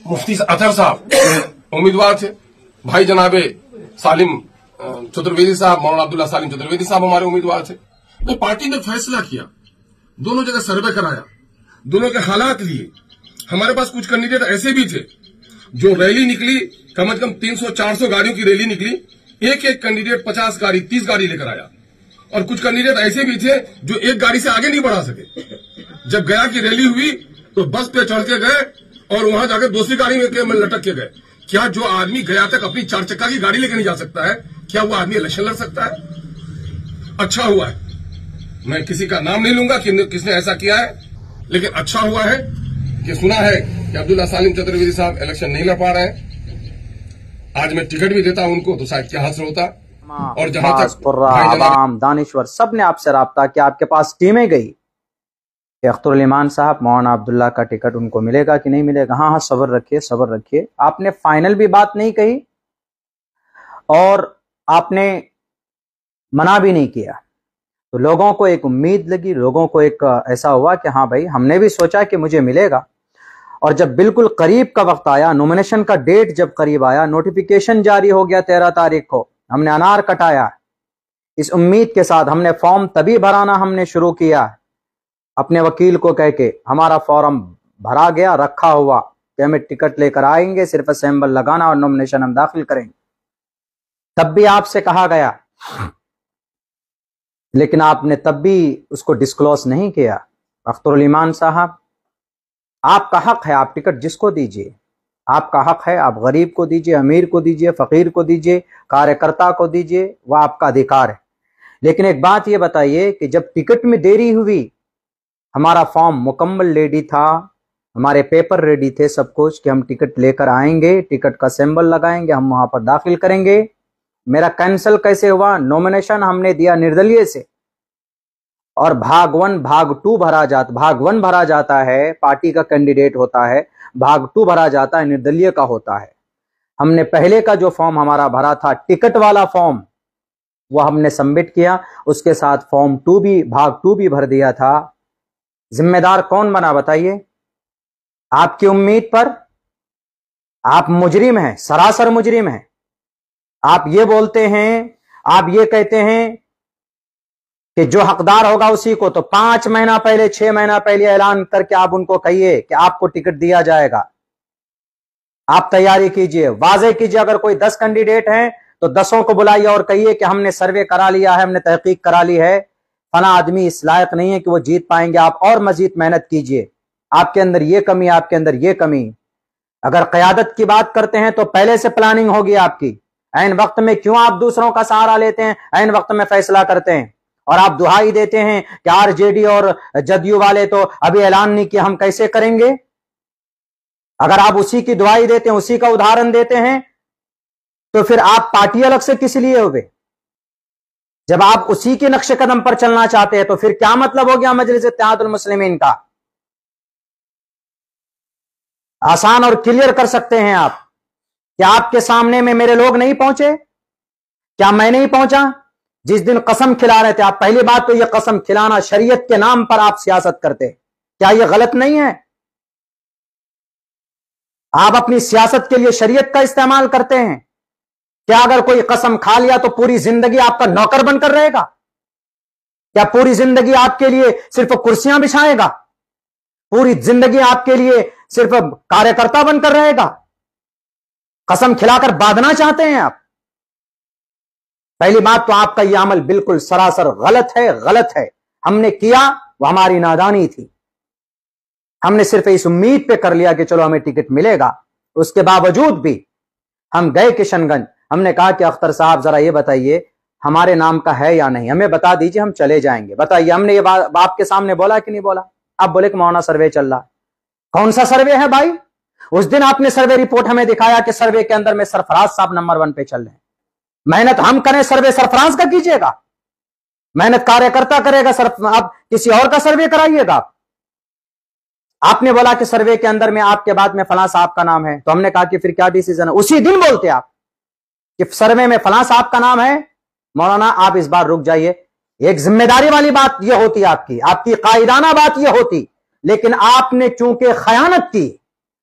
मुफ्ती अतहर साहब उम्मीदवार थे, भाई जनाबे सालिम चतुर्वेदी साहब, मौलाना अब्दुल्ला सालिम चतुर्वेदी साहब हमारे उम्मीदवार थे। तो पार्टी ने फैसला किया, दोनों जगह सर्वे कराया, दोनों के हालात लिए। हमारे पास कुछ कैंडिडेट ऐसे भी थे जो रैली निकली, कम से कम 300-400 गाड़ियों की रैली निकली, एक एक कैंडिडेट 50 गाड़ी 30 गाड़ी लेकर आया। और कुछ कैंडिडेट ऐसे भी थे जो एक गाड़ी से आगे नहीं बढ़ा सके। जब गया की रैली हुई तो बस पे चढ़ के गए और वहां जाकर दूसरी गाड़ी में लटक के गए। क्या जो आदमी गया तक अपनी 4 चक्का की गाड़ी लेकर नहीं जा सकता है, क्या वो आदमी इलेक्शन लड़ सकता है? अच्छा हुआ है, मैं किसी का नाम नहीं लूंगा कि किसने ऐसा किया है, लेकिन अच्छा हुआ है कि सुना है कि अब्दुल्ला सालिम चतुर्वेदी साहब इलेक्शन नहीं लड़ पा रहे हैं। आज मैं टिकट भी देता उनको तो शायद क्या हासिल होता। और जहां तक आवाम, दानिश्वर सब ने आपसे राब्ता किया, आपके पास टीमें गई कि अख्तरुल ईमान साहब मौलाना अब्दुल्ला का टिकट उनको मिलेगा कि नहीं मिलेगा। हाँ हाँ सब्र रखिए, सब्र रखिए। आपने फाइनल भी बात नहीं कही और आपने मना भी नहीं किया, तो लोगों को एक उम्मीद लगी, लोगों को एक ऐसा हुआ कि हाँ भाई हमने भी सोचा कि मुझे मिलेगा। और जब बिल्कुल करीब का वक्त आया, नॉमिनेशन का डेट जब करीब आया, नोटिफिकेशन जारी हो गया 13 तारीख को, हमने अनार कटाया इस उम्मीद के साथ। हमने फॉर्म तभी भराना हमने शुरू किया अपने वकील को कह के, हमारा फॉर्म भरा गया, रखा हुआ कि हमें टिकट लेकर आएंगे, सिर्फ असेंबल लगाना और नॉमिनेशन हम दाखिल करेंगे। तब भी आपसे कहा गया, लेकिन आपने तब भी उसको डिस्क्लोज नहीं किया। अख्तरुल ईमान साहब, आपका हक है, आप टिकट जिसको दीजिए, आपका हक है, आप गरीब को दीजिए, अमीर को दीजिए, फकीर को दीजिए, कार्यकर्ता को दीजिए, वह आपका अधिकार है। लेकिन एक बात यह बताइए कि जब टिकट में देरी हुई, हमारा फॉर्म मुकम्मल रेडी था, हमारे पेपर रेडी थे, सब कुछ कि हम टिकट लेकर आएंगे, टिकट का सिंबल लगाएंगे, हम वहां पर दाखिल करेंगे। मेरा कैंसिल कैसे हुआ? नॉमिनेशन हमने दिया निर्दलीय से और भाग 1 भाग 2 भरा जाता, भाग 1 भरा जाता है, पार्टी का कैंडिडेट होता है, भाग 2 भरा जाता है, निर्दलीय का होता है। हमने पहले का जो फॉर्म हमारा भरा था, टिकट वाला फॉर्म, वह हमने सबमिट किया, उसके साथ फॉर्म 2 भी, भाग 2 भी भर दिया था। जिम्मेदार कौन बना बताइए? आपकी उम्मीद पर आप मुजरिम हैं, सरासर मुजरिम हैं। आप ये बोलते हैं, आप ये कहते हैं कि जो हकदार होगा उसी को, तो 5 महीना पहले, 6 महीना पहले ऐलान करके आप उनको कहिए कि आपको टिकट दिया जाएगा। आप तैयारी कीजिए, वाजे कीजिए। अगर कोई 10 कैंडिडेट हैं तो 10 को बुलाइए और कहिए कि हमने सर्वे करा लिया है, हमने तहकीक करा ली है, फला आदमी इस लायक नहीं है कि वो जीत पाएंगे, आप और मजीद मेहनत कीजिए, आपके अंदर ये कमी, आपके अंदर ये कमी। अगर क़यादत की बात करते हैं तो पहले से प्लानिंग होगी आपकी। ऐन वक्त में क्यों आप दूसरों का सहारा लेते हैं, ऐन वक्त में फैसला करते हैं और आप दुहाई देते हैं कि आरजेडी और जदयू वाले तो अभी ऐलान नहीं किया, हम कैसे करेंगे? अगर आप उसी की दुहाई देते हैं, उसी का उदाहरण देते हैं, तो फिर आप पार्टी अलग से किस लिए हुए? जब आप उसी के नक्शे कदम पर चलना चाहते हैं तो फिर क्या मतलब हो गया मजलिस इत्तेहादुल मुस्लिमीन का? आसान और क्लियर कर सकते हैं आप। क्या आपके सामने में मेरे लोग नहीं पहुंचे? क्या मैं नहीं पहुंचा? जिस दिन कसम खिला रहे थे आप, पहली बात तो यह कसम खिलाना, शरीयत के नाम पर आप सियासत करते, क्या यह गलत नहीं है? आप अपनी सियासत के लिए शरीयत का इस्तेमाल करते हैं। क्या अगर कोई कसम खा लिया तो पूरी जिंदगी आपका नौकर बनकर रहेगा? क्या पूरी जिंदगी आपके लिए सिर्फ कुर्सियां बिछाएगा? पूरी जिंदगी आपके लिए सिर्फ कार्यकर्ता बनकर रहेगा? कसम खिलाकर बांधना चाहते हैं आप? पहली बात तो आपका यह अमल बिल्कुल सरासर गलत है, गलत है। हमने किया वो हमारी नादानी थी, हमने सिर्फ इस उम्मीद पे कर लिया कि चलो हमें टिकट मिलेगा। उसके बावजूद भी हम गए किशनगंज, हमने कहा कि अख्तर साहब जरा ये बताइए हमारे नाम का है या नहीं, हमें बता दीजिए, हम चले जाएंगे। बताइए, हमने ये बाप के सामने बोला कि नहीं बोला? आप बोले कि मौलाना सर्वे चल रहा है। कौन सा सर्वे है भाई? उस दिन आपने सर्वे रिपोर्ट हमें दिखाया कि सर्वे के अंदर में सरफराज साहब नंबर 1 पे चल रहे हैं। मेहनत हम करें, सर्वे सरफराज का कीजिएगा? मेहनत कार्यकर्ता करेगा, आप किसी और का सर्वे कराइएगा? आपने बोला कि सर्वे के अंदर में आपके बाद में फलां साहब का नाम है, तो हमने कहा कि फिर क्या डिसीजन है? उसी दिन बोलते आप कि सर्वे में फलां साहब का नाम है। मौलाना आप इस बार रुक जाइए, एक जिम्मेदारी वाली बात यह होती, आपकी कायदाना बात यह होती, लेकिन आपने चूंकि खयानत की,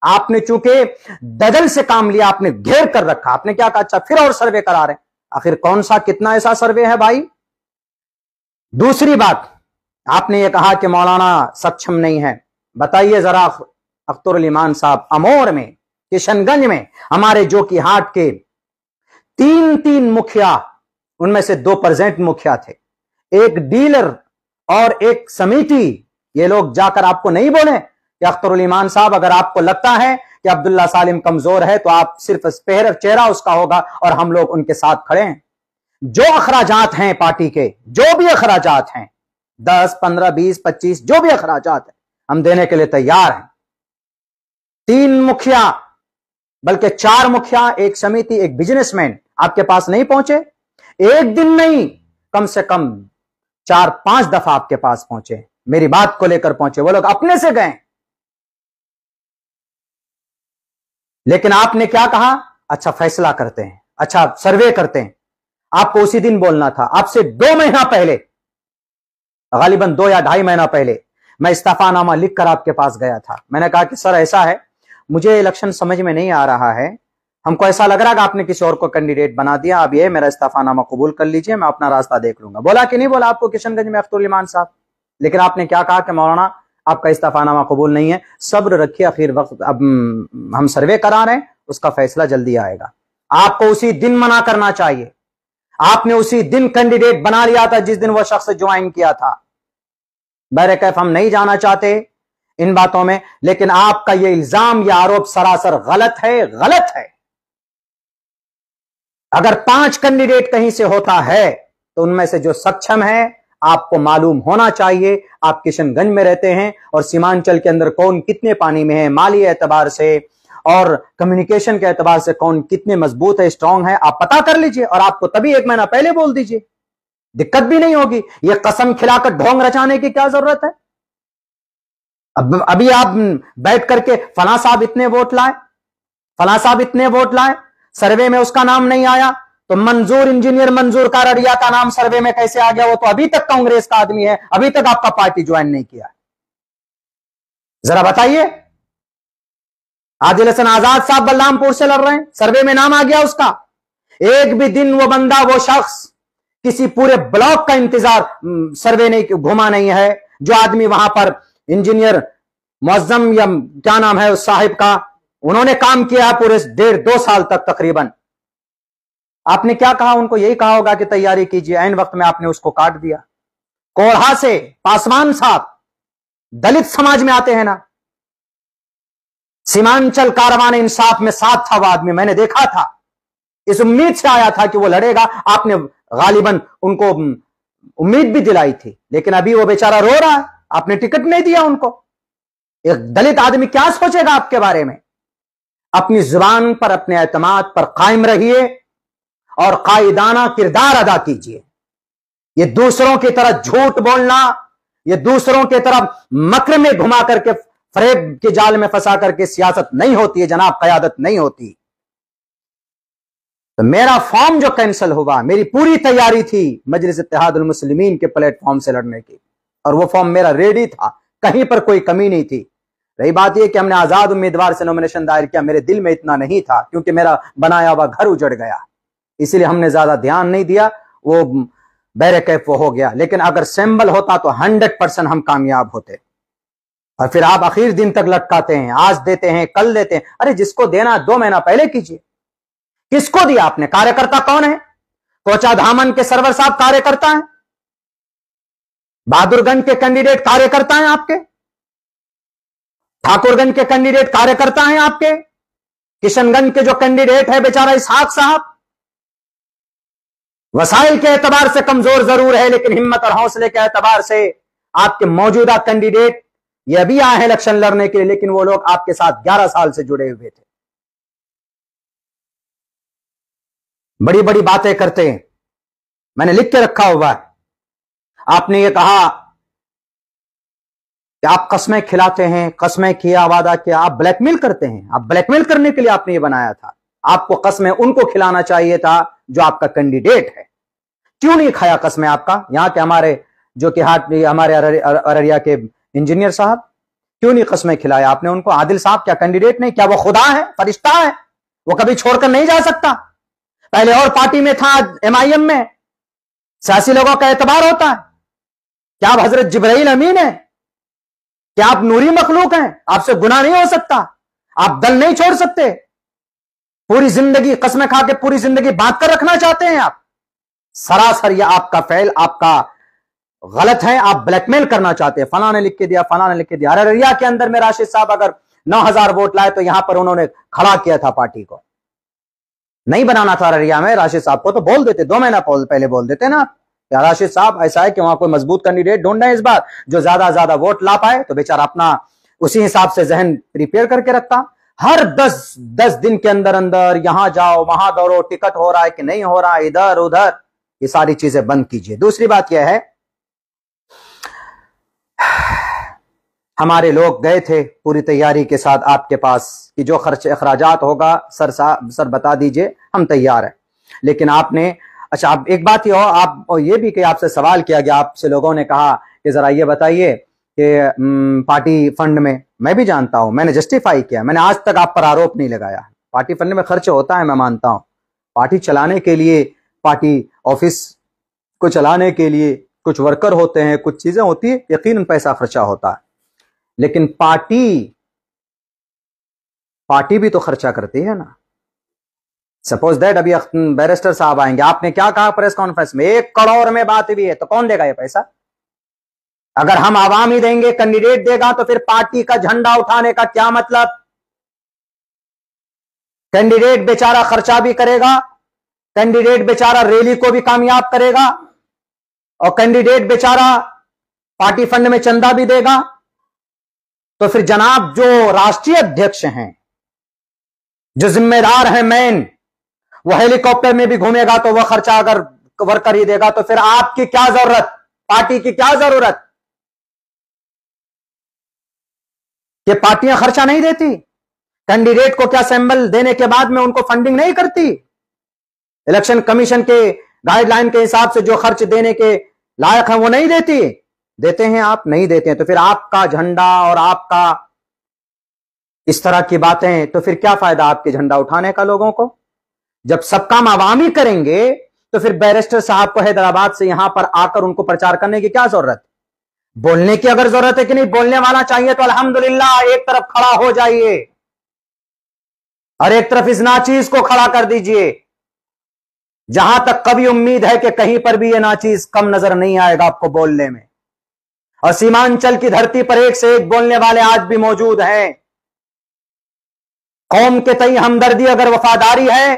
आपने चूंकि दजल से काम लिया, आपने घेर कर रखा, आपने क्या कहा, अच्छा फिर और सर्वे करा रहे हैं। आखिर कौन सा कितना ऐसा सर्वे है भाई। दूसरी बात, आपने ये कहा कि मौलाना सक्षम नहीं है। बताइए जरा, अख्तरुल ईमान साहब, अमोर में, किशनगंज में हमारे जो कि हाट के 3 मुखिया, उनमें से 2 प्रेजेंट मुखिया थे, एक डीलर और एक समिति। ये लोग जाकर आपको नहीं बोले कि अख्तरुल ईमान साहब, अगर आपको लगता है कि अब्दुल्ला सालिम कमजोर है तो आप सिर्फ चेहरा उसका होगा और हम लोग उनके साथ खड़े हैं। जो अखराजात हैं पार्टी के, जो भी अखराजात हैं, 10, 15, 20, 25 जो भी अखराजात है, हम देने के लिए तैयार हैं। 3 मुखिया, बल्कि 4 मुखिया, एक समिति, एक बिजनेसमैन आपके पास नहीं पहुंचे। एक दिन नहीं, कम से कम 4-5 दफा आपके पास पहुंचे, मेरी बात को लेकर पहुंचे। वो लोग अपने से गए, लेकिन आपने क्या कहा, अच्छा फैसला करते हैं, अच्छा सर्वे करते हैं। आपको उसी दिन बोलना था। आपसे 2 महीना पहले, गालिबन 2 या 2.5 महीना पहले, मैं इस्तीफानामा लिखकर आपके पास गया था। मैंने कहा कि सर ऐसा है, मुझे इलेक्शन समझ में नहीं आ रहा है, हमको ऐसा लग रहा है कि आपने किसी और को कैंडिडेट बना दिया, अब ये मेरा इस्तीफानामा कबूल कर लीजिए, मैं अपना रास्ता देख लूंगा। बोला कि नहीं बोला आपको किशनगंज में अख्तरुल ईमान साहब? लेकिन आपने क्या कहा कि मौलाना आपका इस्तीफानामा कबूल नहीं है, सब्र रखिए, आखिर वक्त अब हम सर्वे करा रहे हैं, उसका फैसला जल्दी आएगा। आपको उसी दिन मना करना चाहिए। आपने उसी दिन कैंडिडेट बना लिया था जिस दिन वो शख्स ज्वाइन किया था। बहरकैफ हम नहीं जाना चाहते इन बातों में, लेकिन आपका यह इल्जाम, यह आरोप सरासर गलत है, गलत है। अगर 5 कैंडिडेट कहीं से होता है तो उनमें से जो सक्षम है, आपको मालूम होना चाहिए। आप किशनगंज में रहते हैं और सीमांचल के अंदर कौन कितने पानी में है, माली एतबार से और कम्युनिकेशन के एतबार से कौन कितने मजबूत है, स्ट्रांग है, आप पता कर लीजिए और आपको तभी 1 महीना पहले बोल दीजिए, दिक्कत भी नहीं होगी। यह कसम खिलाकर ढोंग रचाने की क्या जरूरत है। अब अभी आप बैठ करके फलां साहब इतने वोट लाए, फलां साहब इतने वोट लाए, सर्वे में उसका नाम नहीं आया, तो मंजूर, इंजीनियर मंजूर कारड़िया का नाम सर्वे में कैसे आ गया? वो तो अभी तक कांग्रेस का आदमी है, अभी तक आपका पार्टी ज्वाइन नहीं किया। जरा बताइए। आदिल हसन आजाद साहब बलरामपुर से लड़ रहे हैं, सर्वे में नाम आ गया उसका। एक भी दिन वो बंदा, वो शख्स किसी पूरे ब्लॉक का इंतजार सर्वे नहीं घुमा नहीं है। जो आदमी वहां पर इंजीनियर मुअज्जम या क्या नाम है उस साहिब का, उन्होंने काम किया पूरे 1.5-2 साल तक तकरीबन। आपने क्या कहा उनको? यही कहा होगा कि तैयारी कीजिए, ऐन वक्त में आपने उसको काट दिया। कोढ़ा से पासवान साहब दलित समाज में आते हैं ना, सीमांचल कारवान इंसाफ में साथ था वो आदमी, मैंने देखा था, इस उम्मीद से आया था कि वो लड़ेगा। आपने गालिबन उनको उम्मीद भी दिलाई थी, लेकिन अभी वो बेचारा रो रहा है, आपने टिकट नहीं दिया उनको। एक दलित आदमी क्या सोचेगा आपके बारे में? अपनी जुबान पर, अपने एतमाद पर कायम रहिए और कायदाना किरदार अदा कीजिए। ये दूसरों की तरह झूठ बोलना, ये दूसरों की तरफ मक्र में घुमा करके, फरेब के जाल में फंसा करके सियासत नहीं होती है जनाब, क़यादत नहीं होती। तो मेरा फॉर्म जो कैंसिल हुआ, मेरी पूरी तैयारी थी मजलिस इत्तेहादुल मुस्लिमीन के प्लेटफॉर्म से लड़ने की, और वो फॉर्म मेरा रेडी था, कहीं पर कोई कमी नहीं थी। रही बात यह कि हमने आजाद उम्मीदवार से नॉमिनेशन दायर किया, मेरे दिल में इतना नहीं था, क्योंकि मेरा बनाया हुआ घर उजड़ गया, इसलिए हमने ज्यादा ध्यान नहीं दिया, वो बैरकैफ वो हो गया। लेकिन अगर सिंबल होता तो 100% हम कामयाब होते। और फिर आप आखिर दिन तक लटकाते हैं, आज देते हैं, कल देते हैं। अरे जिसको देना 2 महीना पहले कीजिए। किसको दिया आपने? कार्यकर्ता कौन है? कोचा धामन के सरवर साहब कार्यकर्ता हैं, बहादुरगंज के कैंडिडेट कार्यकर्ता हैं आपके, ठाकुरगंज के कैंडिडेट कार्यकर्ता हैं आपके, किशनगंज के जो कैंडिडेट है बेचारा इसहाक साहब, वसाइल के एतबार से कमजोर जरूर है, लेकिन हिम्मत और हौसले के एतबार से आपके मौजूदा कैंडिडेट ये अभी आए हैं इलेक्शन लड़ने के लिए, लेकिन वो लोग आपके साथ 11 साल से जुड़े हुए थे। बड़ी बड़ी बातें करते हैं, मैंने लिख के रखा हुआ है। आपने ये कहा कि आप कस्में खिलाते हैं, कस्में किया, वादा किया, आप ब्लैकमेल करते हैं। आप ब्लैकमेल करने के लिए आपने ये बनाया था। आपको कस्में उनको खिलाना चाहिए था जो आपका कैंडिडेट है। क्यों नहीं खाया कस्में आपका? यहां के हमारे जो कि हाट, हमारे अररिया के इंजीनियर साहब, क्यों नहीं कस्में खिलाए आपने उनको? आदिल साहब क्या कैंडिडेट नहीं? क्या वो खुदा है, फरिश्ता है? वो कभी छोड़कर नहीं जा सकता? पहले और पार्टी में था, MIM में। सियासी लोगों का एतबार होता है? क्या आप हजरत जिब्राइल अमीन है? क्या आप नूरी मखलूक हैं? आपसे गुनाह नहीं हो सकता? आप दल नहीं छोड़ सकते? पूरी जिंदगी कस्में खा के पूरी जिंदगी बांध कर रखना चाहते हैं आप? सरासर यह आपका फेल, आपका गलत है। आप ब्लैकमेल करना चाहते हैं, फलाने लिख के दिया, फलाने लिख के दिया। अररिया के अंदर में राशिद साहब अगर 9,000 वोट लाए तो यहां पर उन्होंने खड़ा किया था पार्टी को। नहीं बनाना था अररिया में राशिद साहब को तो बोल देते, 2 महीना पहले बोल देते ना क्या राशिद साहब ऐसा है कि वहां कोई मजबूत कैंडिडेट ढूंढ रहे हैं इस बार जो ज्यादा वोट ला पाए, तो बेचारा अपना उसी हिसाब से जहन प्रिपेयर करके रखता। हर 10 दिन के अंदर अंदर यहां जाओ वहां दौड़ो, टिकट हो रहा है कि नहीं हो रहा है, इधर उधर, ये सारी चीजें बंद कीजिए। दूसरी बात यह है, हमारे लोग गए थे पूरी तैयारी के साथ आपके पास कि जो खर्च अखराजात होगा सर बता दीजिए, हम तैयार हैं। लेकिन आपने, अच्छा आप एक बात ये हो, आप ये भी कि आपसे सवाल किया गया, आपसे लोगों ने कहा कि जरा ये बताइए कि पार्टी फंड में, मैं भी जानता हूं, मैंने जस्टिफाई किया, मैंने आज तक आप पर आरोप नहीं लगाया। पार्टी फंड में खर्च होता है, मैं मानता हूं। पार्टी चलाने के लिए, पार्टी ऑफिस को चलाने के लिए कुछ वर्कर होते हैं, कुछ चीजें होती है, यकीनन पैसा खर्चा होता है। लेकिन पार्टी भी तो खर्चा करती है ना। सपोज दैट अभी बैरिस्टर साहब आएंगे, आपने क्या कहा प्रेस कॉन्फ्रेंस में, 1 करोड़ में बात भी है, तो कौन देगा ये पैसा? अगर हम आवाम ही देंगे, कैंडिडेट देगा, तो फिर पार्टी का झंडा उठाने का क्या मतलब? कैंडिडेट बेचारा खर्चा भी करेगा, कैंडिडेट बेचारा रैली को भी कामयाब करेगा, और कैंडिडेट बेचारा पार्टी फंड में चंदा भी देगा। तो फिर जनाब जो राष्ट्रीय अध्यक्ष हैं, जो जिम्मेदार हैं मेन, वो हेलीकॉप्टर में भी घूमेगा तो वह खर्चा अगर वर्कर ही देगा, तो फिर आपकी क्या जरूरत, पार्टी की क्या जरूरत? ये पार्टियां खर्चा नहीं देती? कैंडिडेट को क्या सैंपल देने के बाद में उनको फंडिंग नहीं करती? इलेक्शन कमीशन के गाइडलाइन के हिसाब से जो खर्च देने के लायक है वो नहीं देती? देते हैं आप, नहीं देते हैं। तो फिर आपका झंडा और आपका इस तरह की बातें, तो फिर क्या फायदा आपके झंडा उठाने का लोगों को? जब सब काम आवामी करेंगे तो फिर बैरिस्टर साहब को हैदराबाद से यहां पर आकर उनको प्रचार करने की क्या जरूरत? बोलने की अगर जरूरत है कि नहीं, बोलने वाला चाहिए तो अल्हम्दुलिल्लाह एक तरफ खड़ा हो जाइए और एक तरफ इस नाचीज को खड़ा कर दीजिए। जहां तक कभी उम्मीद है कि कहीं पर भी ये नाचीज कम नजर नहीं आएगा आपको बोलने में। और सीमांचल की धरती पर एक से एक बोलने वाले आज भी मौजूद हैं। कौम के तई हमदर्दी अगर वफादारी है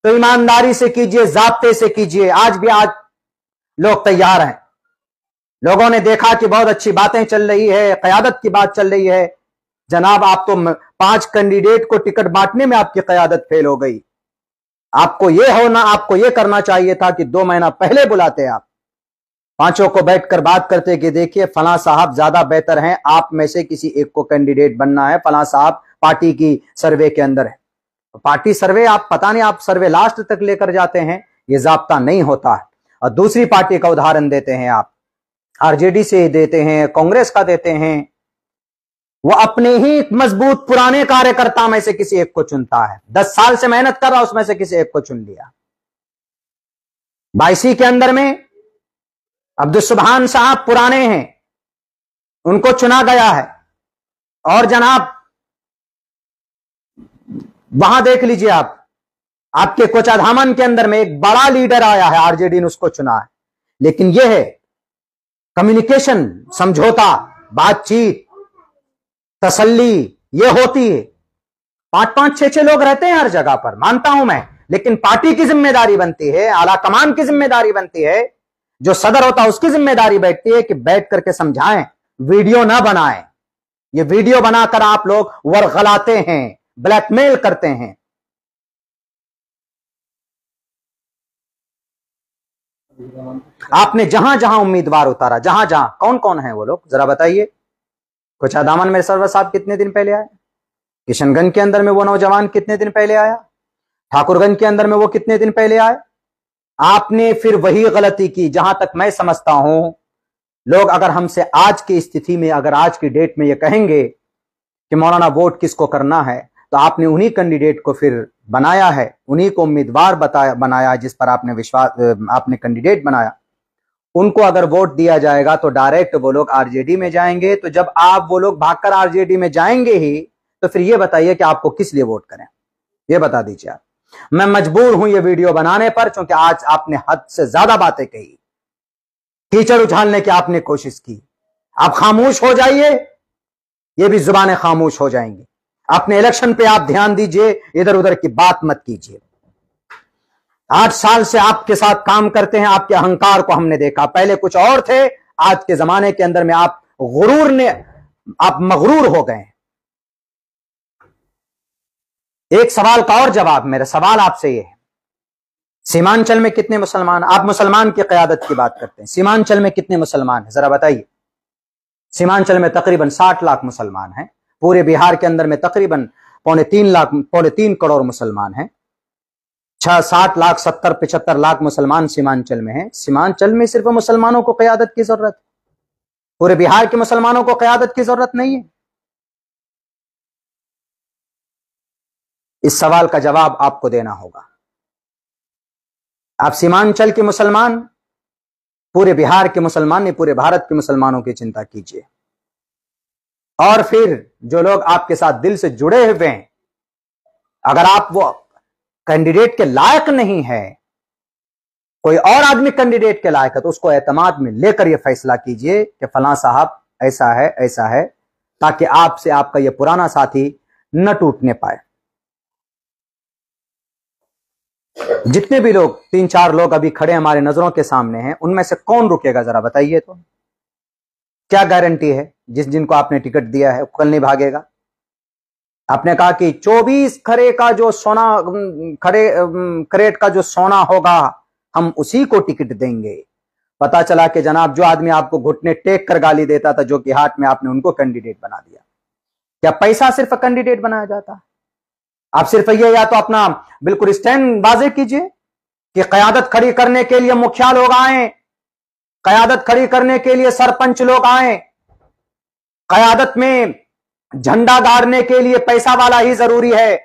तो ईमानदारी से कीजिए, जाब्ते से कीजिए। आज लोग तैयार हैं। लोगों ने देखा कि बहुत अच्छी बातें चल रही है, कयादत की बात चल रही है। जनाब आप तो 5 कैंडिडेट को टिकट बांटने में आपकी कयादत फेल हो गई। आपको ये करना चाहिए था कि 2 महीना पहले बुलाते आप, 5 को बैठकर बात करते कि देखिए फलां साहब ज्यादा बेहतर हैं, आप में से किसी एक को कैंडिडेट बनना है, फलां साहब पार्टी की सर्वे के अंदर है। पार्टी सर्वे आप पता नहीं, आप सर्वे लास्ट तक लेकर जाते हैं, ये जाब्ता नहीं होता है। और दूसरी पार्टी का उदाहरण देते हैं आप, आरजेडी से देते हैं, कांग्रेस का देते हैं। वो अपने ही मजबूत पुराने कार्यकर्ता में से किसी एक को चुनता है। 10 साल से मेहनत कर रहा, उसमें से किसी एक को चुन लिया। 22 के अंदर में अब्दुल सुभान साहब पुराने हैं, उनको चुना गया है। और जनाब वहां देख लीजिए आप, आपके कोचाधामन के अंदर में एक बड़ा लीडर आया है, आरजेडी ने उसको चुना है। लेकिन यह है कम्युनिकेशन, समझौता, बातचीत, तसल्ली, ये होती है। 5-5, 6-6 लोग रहते हैं हर जगह पर, मानता हूं मैं, लेकिन पार्टी की जिम्मेदारी बनती है, आला कमान की जिम्मेदारी बनती है, जो सदर होता है उसकी जिम्मेदारी बैठती है कि बैठ करके समझाएं, वीडियो ना बनाएं। ये वीडियो बनाकर आप लोग वर्गलाते हैं, ब्लैकमेल करते हैं। आपने जहां जहां उम्मीदवार उतारा, जहां जहां, कौन कौन है वो लोग जरा बताइए। कोचाधामन में सरवर साहब कितने दिन पहले आए? किशनगंज के अंदर में वो नौजवान कितने दिन पहले आया? ठाकुरगंज के अंदर में वो कितने दिन पहले आए? आपने फिर वही गलती की, जहां तक मैं समझता हूं लोग अगर हमसे आज की स्थिति में, अगर आज की डेट में ये कहेंगे कि मौलाना वोट किसको करना है, तो आपने उन्हीं कैंडिडेट को फिर बनाया है, उन्हीं को उम्मीदवार बनाया जिस पर आपने विश्वास, आपने कैंडिडेट बनाया, उनको अगर वोट दिया जाएगा तो डायरेक्ट वो लोग आरजेडी में जाएंगे। तो जब आप वो लोग भागकर आरजेडी में जाएंगे ही, तो फिर ये बताइए कि आपको किस लिए वोट करें, ये बता दीजिए आप। मैं मजबूर हूं ये वीडियो बनाने पर, क्योंकि आज आपने हद से ज्यादा बातें कही, कीचड़ उछालने की आपने कोशिश की। आप खामोश हो जाइए, ये भी जुबानें खामोश हो जाएंगी। अपने इलेक्शन पे आप ध्यान दीजिए, इधर उधर की बात मत कीजिए। 8 साल से आपके साथ काम करते हैं, आपके अहंकार को हमने देखा। पहले कुछ और थे, आज के जमाने के अंदर में आप मगरूर हो गए। एक सवाल का और जवाब, मेरा सवाल आपसे यह है, सीमांचल में कितने मुसलमान, आप मुसलमान की क़यादत की बात करते हैं, सीमांचल में कितने मुसलमान हैं जरा बताइए। सीमांचल में तकरीबन 60 लाख मुसलमान हैं। पूरे बिहार के अंदर में तकरीबन 3.5 करोड़ मुसलमान हैं। 60 लाख 70-75 लाख मुसलमान सीमांचल में हैं। सीमांचल में सिर्फ मुसलमानों को क़यादत की जरूरत है, पूरे बिहार के मुसलमानों को क़यादत की जरूरत नहीं है। इस सवाल का जवाब आपको देना होगा। आप सीमांचल के मुसलमान, पूरे बिहार के मुसलमान नहीं, पूरे भारत के मुसलमानों की चिंता कीजिए। और फिर जो लोग आपके साथ दिल से जुड़े हुए हैं, अगर आप वो कैंडिडेट के लायक नहीं है, कोई और आदमी कैंडिडेट के लायक है, तो उसको एतमाद में लेकर यह फैसला कीजिए कि फलां साहब ऐसा है ऐसा है, ताकि आपसे आपका यह पुराना साथी न टूटने पाए। जितने भी लोग 3-4 लोग अभी खड़े हमारे नजरों के सामने हैं, उनमें से कौन रुकेगा जरा बताइए तो। क्या गारंटी है जिनको आपने टिकट दिया है कल नहीं भागेगा? आपने कहा कि 24 खरे का जो सोना, करेट का जो सोना होगा हम उसी को टिकट देंगे। पता चला कि जनाब जो आदमी आपको घुटने टेक कर गाली देता था, जो कि हाथ में, आपने उनको कैंडिडेट बना दिया। क्या पैसा सिर्फ कैंडिडेट बनाया जाता? आप सिर्फ ये या तो अपना बिल्कुल स्टैंड वाज़ेह कीजिए कि क़यादत खड़ी करने के लिए मुखिया लोग आए, क़यादत खड़ी करने के लिए सरपंच लोग आए, क़यादत में झंडा गाड़ने के लिए पैसा वाला ही जरूरी है,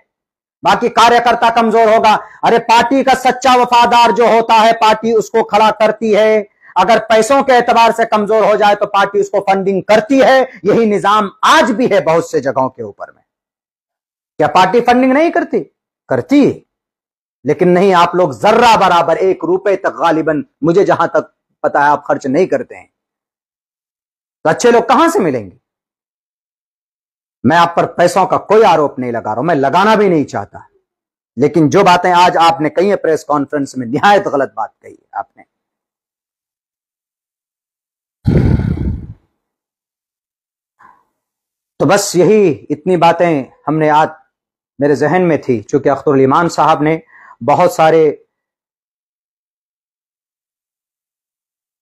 बाकी कार्यकर्ता कमजोर होगा। अरे पार्टी का सच्चा वफादार जो होता है, पार्टी उसको खड़ा करती है। अगर पैसों के एतबार से कमजोर हो जाए तो पार्टी उसको फंडिंग करती है। यही निजाम आज भी है बहुत से जगहों के ऊपर में। क्या पार्टी फंडिंग नहीं करती? करती है, लेकिन नहीं, आप लोग जर्रा बराबर 1 रुपए तक गालिबन, मुझे जहां तक पता है, आप खर्च नहीं करते हैं। तो अच्छे लोग कहां से मिलेंगे? मैं आप पर पैसों का कोई आरोप नहीं लगा रहा हूं, मैं लगाना भी नहीं चाहता, लेकिन जो बातें आज आपने कही है प्रेस कॉन्फ्रेंस में, निहायत गलत बात कही है आपने। तो बस यही इतनी बातें हमने आज मेरे जहन में थी, चूंकि अख्तरुल ईमान साहब ने बहुत सारे,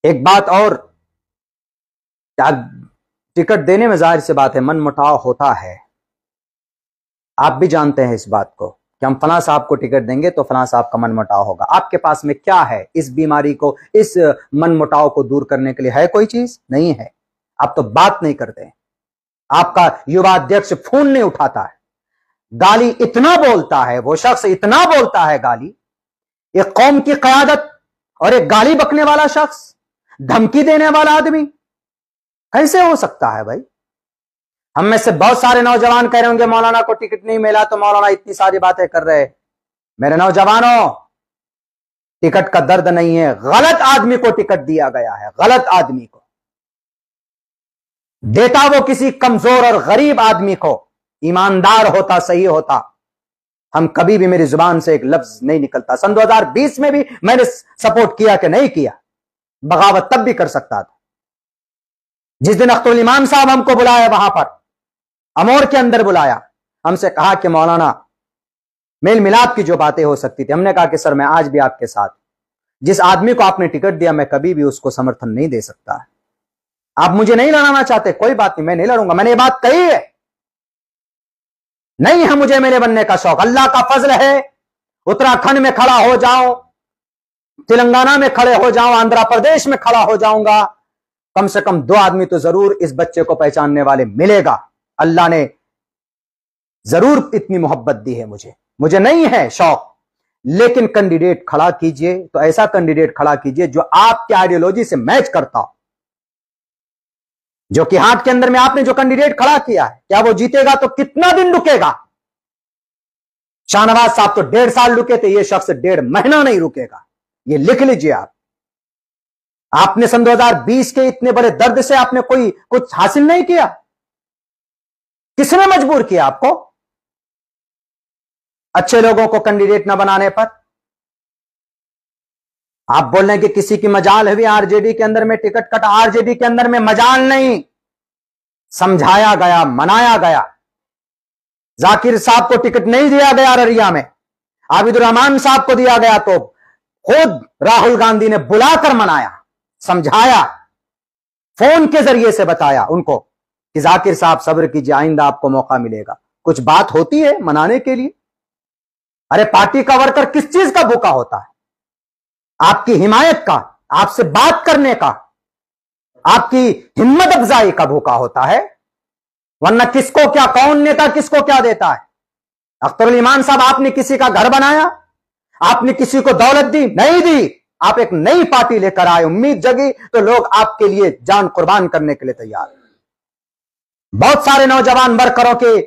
एक बात और, टिकट देने में जाहिर सी बात है मन मुटाव होता है। आप भी जानते हैं इस बात को कि हम फलां साहब को टिकट देंगे तो फलां साहब का मन मुटाव होगा। आपके पास में क्या है इस बीमारी को, इस मन मुटाव को दूर करने के लिए? है कोई चीज? नहीं है। आप तो बात नहीं करते। आपका युवा अध्यक्ष फोन नहीं उठाता है, गाली इतना बोलता है, वो शख्स इतना बोलता है गाली, एक कौम की क़यादत और एक गाली बकने वाला शख्स, धमकी देने वाला आदमी, कैसे हो सकता है भाई? हम में से बहुत सारे नौजवान कह रहे होंगे मौलाना को टिकट नहीं मिला तो मौलाना इतनी सारी बातें कर रहे। मेरे नौजवानों, टिकट का दर्द नहीं है, गलत आदमी को टिकट दिया गया है, गलत आदमी को। देता वो किसी कमजोर और गरीब आदमी को, ईमानदार होता, सही होता, हम कभी भी, मेरी जुबान से एक लफ्ज नहीं निकलता। सन 2020 में भी मैंने सपोर्ट किया कि नहीं किया, बगावत तब भी कर सकता था। जिस दिन अख्तरुल ईमान साहब हमको बुलाया, वहां पर अमोर के अंदर बुलाया, हमसे कहा कि मौलाना मेल मिलाप की जो बातें हो सकती थी, हमने कहा कि सर मैं आज भी आपके साथ, जिस आदमी को आपने टिकट दिया मैं कभी भी उसको समर्थन नहीं दे सकता। आप मुझे नहीं लड़ाना चाहते, कोई बात नहीं, मैं नहीं लड़ूंगा। मैंने ये बात कही है, नहीं है मुझे मेरे बनने का शौक। अल्लाह का फजल है, उत्तराखंड में खड़ा हो जाऊं, तेलंगाना में खड़े हो जाऊं, आंध्र प्रदेश में खड़ा हो जाऊंगा, कम से कम 2 आदमी तो जरूर इस बच्चे को पहचानने वाले मिलेगा। अल्लाह ने जरूर इतनी मोहब्बत दी है मुझे नहीं है शौक, लेकिन कैंडिडेट खड़ा कीजिए तो ऐसा कैंडिडेट खड़ा कीजिए जो आपकी आइडियोलॉजी से मैच करता हो। जो कि हाट के अंदर में आपने जो कैंडिडेट खड़ा किया है, क्या वो जीतेगा तो कितना दिन रुकेगा? शाहनवाज साहब तो 1.5 साल रुके थे, ये शख्स 1.5 महीना नहीं रुकेगा। ये लिख लीजिए आप। आपने सन 2020 के इतने बड़े दर्द से आपने कोई कुछ हासिल नहीं किया। किसने मजबूर किया आपको अच्छे लोगों को कैंडिडेट न बनाने पर? आप बोल रहे हैं कि किसी की मजाल हुई आरजेडी के अंदर में टिकट कटा। आरजेडी के अंदर में मजाल नहीं, समझाया गया, मनाया गया। जाकिर साहब को टिकट नहीं दिया गया अररिया में, आबिदुर रहमान साहब को दिया गया तो खुद राहुल गांधी ने बुलाकर मनाया, समझाया, फोन के जरिए से बताया उनको कि जाकिर साहब सब्र कीजिए, आइंदा आपको मौका मिलेगा। कुछ बात होती है मनाने के लिए। अरे पार्टी का वर्कर किस चीज का भूखा होता है? आपकी हिमायत का, आपसे बात करने का, आपकी हिम्मत अफजाई का भूखा होता है। वरना किसको क्या, कौन नेता किसको क्या देता है? अख्तरुल ईमान साहब, आपने किसी का घर बनाया? आपने किसी को दौलत दी? नहीं दी। आप एक नई पार्टी लेकर आए, उम्मीद जगी तो लोग आपके लिए जान कुर्बान करने के लिए तैयार। बहुत सारे नौजवान वर्करों के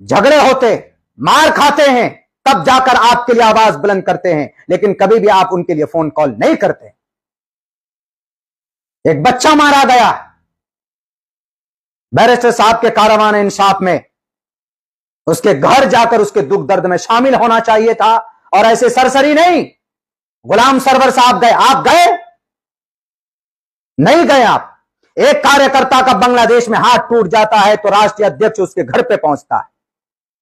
झगड़े होते, मार खाते हैं, तब जाकर आपके लिए आवाज बुलंद करते हैं, लेकिन कभी भी आप उनके लिए फोन कॉल नहीं करते। एक बच्चा मारा गया बैरिस्टर साहब के कारवान इंसाफ में, उसके घर जाकर उसके दुख दर्द में शामिल होना चाहिए था, और ऐसे सरसरी नहीं। गुलाम सरवर साहब गए, आप गए नहीं गए? आप एक कार्यकर्ता का बांग्लादेश में हाथ टूट जाता है तो राष्ट्रीय अध्यक्ष उसके घर पे पहुंचता है।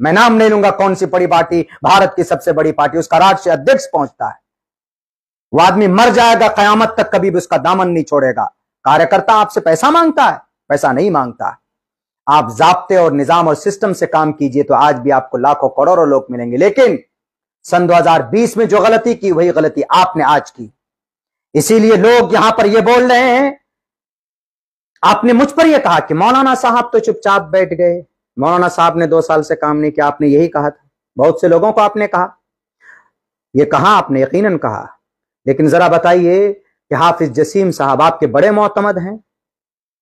मैं नाम नहीं लूंगा कौन सी बड़ी पार्टी, भारत की सबसे बड़ी पार्टी, उसका राष्ट्रीय अध्यक्ष पहुंचता है। वो आदमी मर जाएगा, कयामत तक कभी भी उसका दामन नहीं छोड़ेगा। कार्यकर्ता आपसे पैसा मांगता है? पैसा नहीं मांगता। आप जाब्ते और निजाम और सिस्टम से काम कीजिए तो आज भी आपको लाखों करोड़ों लोग मिलेंगे। लेकिन सन 2020 में जो गलती की वही गलती आपने आज की। इसीलिए लोग यहां पर यह बोल रहे हैं। आपने मुझ पर यह कहा कि मौलाना साहब तो चुपचाप बैठ गए, मौलाना साहब ने 2 साल से काम नहीं किया। आपने यही कहा था, बहुत से लोगों को आपने कहा, यह कहा आपने, यकीनन कहा। लेकिन जरा बताइए कि हाफिज जसीम साहब आपके बड़े मोतमद हैं,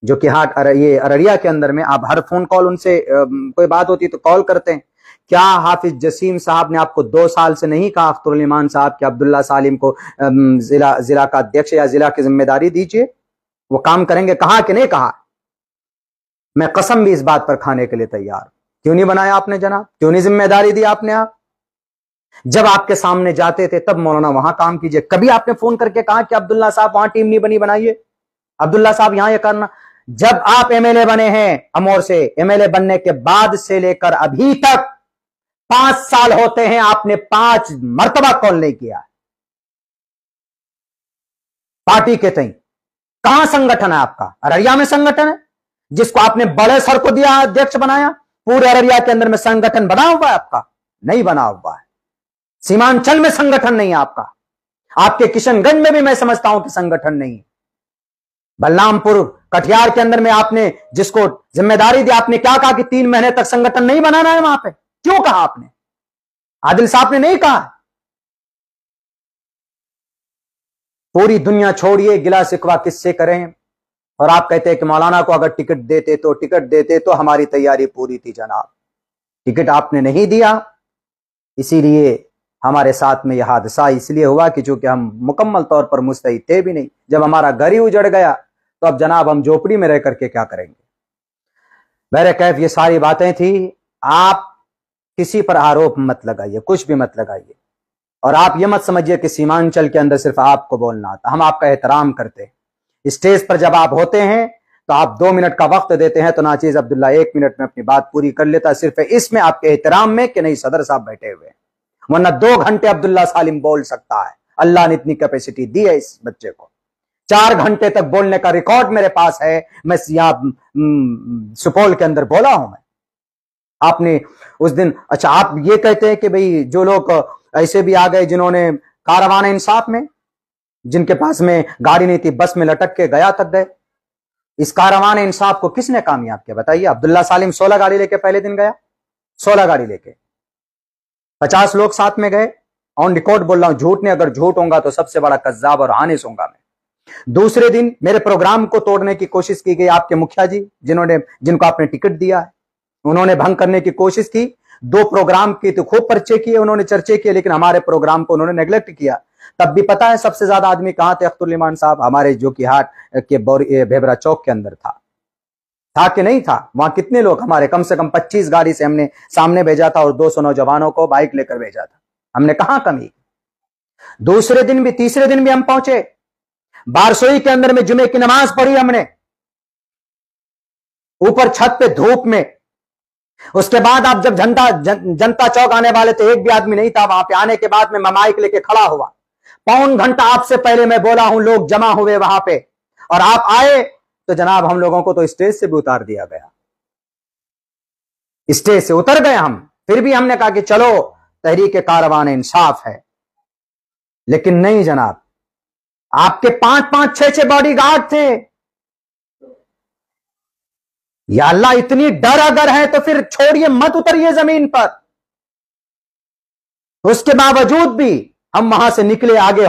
जो कि ये अररिया के अंदर में आप हर फोन कॉल उनसे कोई बात होती तो कॉल करते हैं। क्या हाफिज जसीम साहब ने आपको 2 साल से नहीं कहा अख्तरुल ईमान साहब कि अब्दुल्ला सालिम को जिला का अध्यक्ष या जिला की जिम्मेदारी दीजिए, वो काम करेंगे? कहा कि नहीं कहा? मैं कसम भी इस बात पर खाने के लिए तैयार। क्यों नहीं बनाया आपने जनाब? क्यों नहीं जिम्मेदारी दी आपने? आप जब आपके सामने जाते थे तब मौलाना वहां काम कीजिए। कभी आपने फोन करके कहा कि अब्दुल्ला साहब वहां टीम नहीं बनी, बनाइए, अब्दुल्ला साहब यहां ये करना? जब आप एमएलए बने हैं अमोर से, एमएलए बनने के बाद से लेकर अभी तक 5 साल होते हैं, आपने 5 मर्तबा कॉल नहीं किया पार्टी के तई। कहां संगठन है आपका? अररिया में संगठन है जिसको आपने बड़े सर को दिया, अध्यक्ष बनाया। पूरे अररिया के अंदर में संगठन बना हुआ है आपका? नहीं बना हुआ है। सीमांचल में संगठन नहीं है आपका। आपके किशनगंज में भी मैं समझता हूं कि संगठन नहीं है। बलरामपुर कटिहार के अंदर में आपने जिसको जिम्मेदारी दी, आपने क्या कहा कि 3 महीने तक संगठन नहीं बनाना है वहां पे? क्यों कहा आपने? आदिल साहब ने नहीं कहा? पूरी दुनिया छोड़िए, गिला शिकवा किससे करें? और आप कहते हैं कि मौलाना को अगर टिकट देते तो हमारी तैयारी पूरी थी। जनाब, टिकट आपने नहीं दिया, इसीलिए हमारे साथ में यह हादसा इसलिए हुआ कि चूंकि हम मुकम्मल तौर पर मुस्तैद थे भी नहीं। जब हमारा घर ही उजड़ गया तो अब जनाब हम झोपड़ी में रह करके क्या करेंगे? मेरे कैफ ये सारी बातें थी। आप किसी पर आरोप मत लगाइए, कुछ भी मत लगाइए, और आप ये मत समझिए कि सीमांचल के अंदर सिर्फ आपको बोलना आता। हम आपका एहतराम करते हैं। स्टेज पर जब आप होते हैं तो आप 2 मिनट का वक्त देते हैं तो नाचीज अब्दुल्ला 1 मिनट में अपनी बात पूरी कर लेता है, सिर्फ इसमें आपके एहतराम में कि नहीं सदर साहब बैठे हुए हैं। वरना 2 घंटे अब्दुल्ला सालिम बोल सकता है। अल्लाह ने इतनी कैपेसिटी दी है इस बच्चे को। 4 घंटे तक बोलने का रिकॉर्ड मेरे पास है। मैं यहां सुपौल के अंदर बोला हूं मैं। आपने उस दिन, अच्छा आप ये कहते हैं कि भाई जो लोग ऐसे भी आ गए जिन्होंने कारवान इंसाफ में, जिनके पास में गाड़ी नहीं थी, बस में लटक के गया तक गए। इस कारवान इंसाफ को किसने कामयाब किया बताइए? अब्दुल्ला सालिम 16 गाड़ी लेके पहले दिन गया, 16 गाड़ी लेके, 50 लोग साथ में गए। ऑन रिकॉर्ड बोल रहा हूं, झूठ ने अगर झूठ होगा तो सबसे बड़ा कज्जाब और हानिस होगा मैं। दूसरे दिन मेरे प्रोग्राम को तोड़ने की कोशिश की गई। आपके मुखिया जी जिनको आपने टिकट दिया है, उन्होंने भंग करने की कोशिश की। 2 प्रोग्राम की तो खूब पर्चे किए, उन्होंने चर्चे किए, लेकिन हमारे प्रोग्राम को उन्होंने नेग्लेक्ट किया। तब भी पता है सबसे ज्यादा आदमी कहां थे अख्तरुल ईमान साहब? हमारे जो कि हाट के भेबरा चौक के अंदर था कि नहीं था? वहां कितने लोग हमारे, कम से कम 25 गाड़ी से हमने सामने भेजा था और 200 नौजवानों को बाइक लेकर भेजा था। हमने कहां कमी? दूसरे दिन भी, तीसरे दिन भी हम पहुंचे बारसोई के अंदर में, जुमे की नमाज पढ़ी हमने ऊपर छत पे धूप में। उसके बाद आप जब जनता चौक आने वाले थे, एक भी आदमी नहीं था वहां पे। आने के बाद में मैं माइक लेके खड़ा हुआ, 1.25 घंटा आपसे पहले मैं बोला हूं, लोग जमा हुए वहां पे और आप आए तो जनाब हम लोगों को तो स्टेज से भी उतार दिया गया। स्टेज से उतर गए हम, फिर भी हमने कहा कि चलो तहरीक कारवान इंसाफ है, लेकिन नहीं जनाब, आपके 5-5, 6-6 बॉडीगार्ड थे। या अल्लाह, इतनी डर अगर है तो फिर छोड़िए, मत उतरिए जमीन पर। उसके बावजूद भी हम वहां से निकले, आगे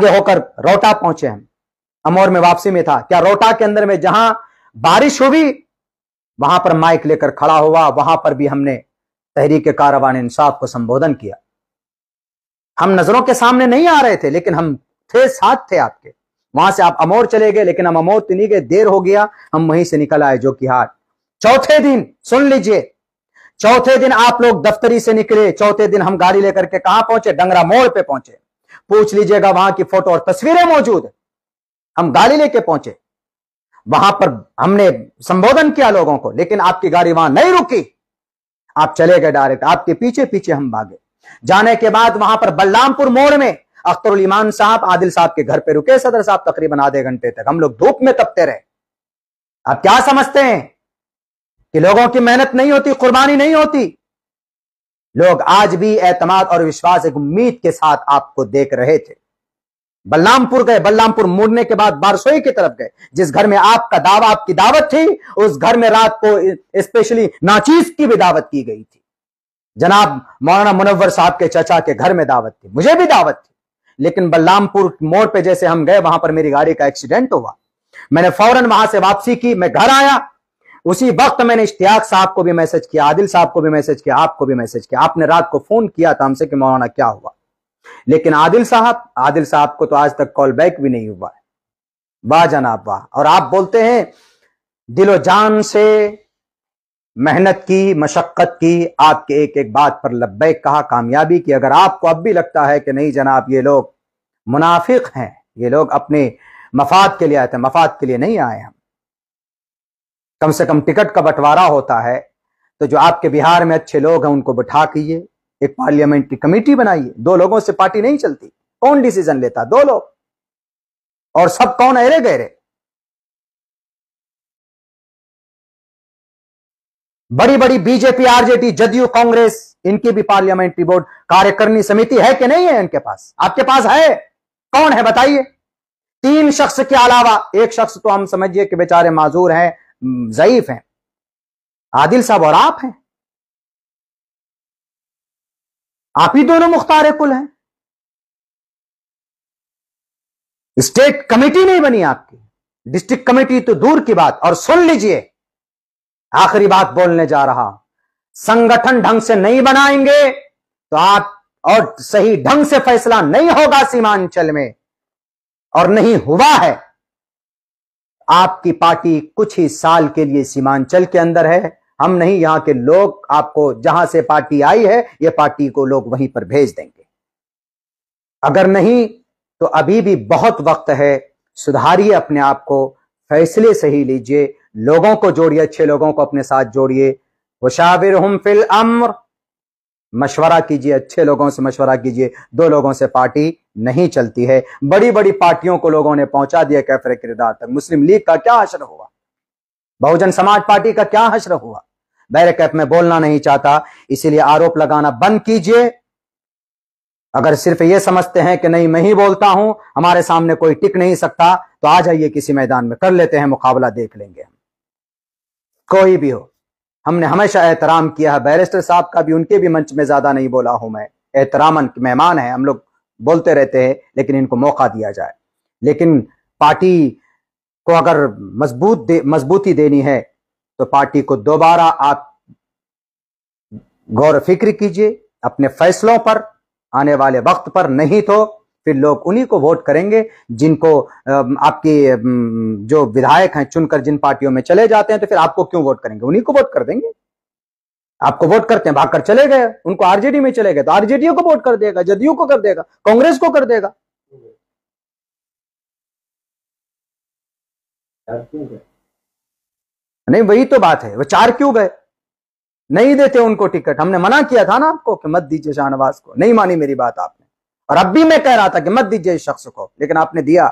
होकर रोहटा पहुंचे। हम अमौर में वापसी में था। क्या रोहटा के अंदर में जहां बारिश हुई वहां पर माइक लेकर खड़ा हुआ, वहां पर भी हमने तहरीक कारवान इंसाफ को संबोधन किया। हम नजरों के सामने नहीं आ रहे थे, लेकिन हम थे, साथ थे आपके। वहां से आप अमौर चले गए, लेकिन हम अमौर तो नहीं गए, देर हो गया, हम वहीं से निकल आए जो कि हाट। चौथे दिन सुन लीजिए, चौथे दिन आप लोग दफ्तरी से निकले, चौथे दिन हम गाड़ी लेकर के कहां पहुंचे? डंगरा मोड़ पे पहुंचे। पूछ लीजिएगा, वहां की फोटो और तस्वीरें मौजूद है। हम गाड़ी लेके पहुंचे, वहां पर हमने संबोधन किया लोगों को, लेकिन आपकी गाड़ी वहां नहीं रुकी, आप चले गए डायरेक्ट। आपके पीछे पीछे हम भागे। जाने के बाद वहां पर बलरामपुर मोड़ में अख्तरुल ईमान साहब आदिल साहब के घर पे रुके सदर साहब, तकरीबन आधे घंटे तक हम लोग धूप में तपते रहे। आप क्या समझते हैं कि लोगों की मेहनत नहीं होती, कुर्बानी नहीं होती? लोग आज भी एतमाद और विश्वास, एक उम्मीद के साथ आपको देख रहे थे। बलरामपुर गए, बलरामपुर मुड़ने के बाद बारसोई की तरफ गए। जिस घर में आपकी दावत थी, उस घर में रात को स्पेशली नाचीज की भी दावत की गई थी। जनाब मौलाना मुनव्वर साहब के चचा के घर में दावत थी, मुझे भी दावत थी, लेकिन बलरामपुर मोड़ पे जैसे हम गए, वहां पर मेरी गाड़ी का एक्सीडेंट हुआ। मैंने फौरन वहां से वापसी की, मैं घर आया। उसी वक्त मैंने इश्तियाक साहब को भी मैसेज किया, आदिल साहब को भी मैसेज किया, आपको भी मैसेज किया। आपने रात को फोन किया था हमसे कि मौलाना क्या हुआ, लेकिन आदिल साहब को तो आज तक कॉल बैक भी नहीं हुआ है। वाह जनाब वाह। और आप बोलते हैं दिलो जान से मेहनत की, मशक्कत की, आपके एक एक बात पर लब्बैक कहा, कामयाबी की। अगर आपको अब भी लगता है कि नहीं जनाब ये लोग मुनाफिक हैं, ये लोग अपने मफाद के लिए आए थे, मफाद के लिए नहीं आए हम। कम से कम टिकट का बंटवारा होता है तो जो आपके बिहार में अच्छे लोग हैं उनको बिठा कीजिए, एक पार्लियामेंट्री कमेटी बनाइए। 2 लोगों से पार्टी नहीं चलती। कौन डिसीजन लेता? 2 लोग, और सब कौन? अरे गहरे। बड़ी बड़ी बीजेपी, आरजेडी, जदयू, कांग्रेस, इनकी भी पार्लियामेंट्री बोर्ड कार्यकारिणी समिति है कि नहीं है इनके पास? आपके पास है? कौन है बताइए? 3 शख्स के अलावा, एक शख्स तो हम समझिए कि बेचारे माजूर हैं, ज़ईफ हैं, आदिल साहब और आप हैं। आप ही दोनों मुख्तार कुल हैं। स्टेट कमेटी नहीं बनी आपकी, डिस्ट्रिक्ट कमेटी तो दूर की बात। और सुन लीजिए, आखिरी बात बोलने जा रहा, संगठन ढंग से नहीं बनाएंगे तो आप, और सही ढंग से फैसला नहीं होगा सीमांचल में, और नहीं हुआ है। आपकी पार्टी कुछ ही साल के लिए सीमांचल के अंदर है। हम नहीं, यहां के लोग आपको, जहां से पार्टी आई है, यह पार्टी को लोग वहीं पर भेज देंगे। अगर नहीं तो अभी भी बहुत वक्त है, सुधारिए अपने आप को, फैसले सही लीजिए, लोगों को जोड़िए, अच्छे लोगों को अपने साथ जोड़िए। वशाविरहुम फिल अम्र, मशवरा कीजिए, अच्छे लोगों से मशवरा कीजिए। 2 लोगों से पार्टी नहीं चलती है। बड़ी बड़ी पार्टियों को लोगों ने पहुंचा दिया कैफरे किरदार तक। मुस्लिम लीग का क्या हश्र हुआ? बहुजन समाज पार्टी का क्या हश्र हुआ? बैरकैफ में बोलना नहीं चाहता, इसीलिए आरोप लगाना बंद कीजिए। अगर सिर्फ ये समझते हैं कि नहीं मैं ही बोलता हूं, हमारे सामने कोई टिक नहीं सकता, तो आ जाइए किसी मैदान में, कर लेते हैं मुकाबला, देख लेंगे हम, कोई भी हो। हमने हमेशा एहतराम किया है, बैरिस्टर साहब का भी, उनके भी मंच में ज्यादा नहीं बोला हूं मैं, एहतरामन मेहमान है, हम लोग बोलते रहते हैं, लेकिन इनको मौका दिया जाए। लेकिन पार्टी को अगर मजबूती देनी है तो पार्टी को दोबारा आप गौर फिक्र कीजिए अपने फैसलों पर आने वाले वक्त पर, नहीं तो फिर लोग उन्हीं को वोट करेंगे जिनको आपके जो विधायक हैं चुनकर जिन पार्टियों में चले जाते हैं, तो फिर आपको क्यों वोट करेंगे, उन्हीं को वोट कर देंगे। आपको वोट करते हैं, भागकर चले गए, उनको आरजेडी में चले गए तो आरजेडी को वोट कर देगा, जदयू को कर देगा, कांग्रेस को कर देगा। नहीं, वही तो बात है, वो 4 क्यों गए, नहीं देते उनको टिकट। हमने मना किया था ना आपको कि मत दीजिए शाहनवाज को, नहीं मानी मेरी बात आपने, और अब भी मैं कह रहा था कि मत दीजिए इस शख्स को, लेकिन आपने दिया।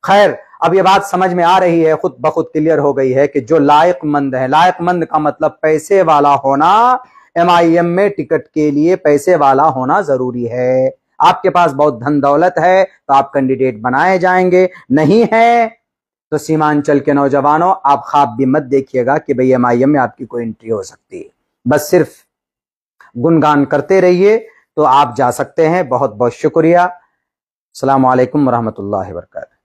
खैर, अब ये बात समझ में आ रही है, खुद ब खुद क्लियर हो गई है कि जो लायकमंद है, लायकमंद का मतलब पैसे वाला होना, एमआईएम में टिकट के लिए पैसे वाला होना जरूरी है। आपके पास बहुत धन दौलत है तो आप कैंडिडेट बनाए जाएंगे, नहीं है तो सीमांचल के नौजवानों आप ख्वाब भी मत देखिएगा कि भाई एमआईएम में आपकी कोई एंट्री हो सकती है। बस सिर्फ गुणगान करते रहिए तो आप जा सकते हैं। बहुत बहुत शुक्रिया। अस्सलाम वालेकुम रहमतुल्लाहि व बरकातहू।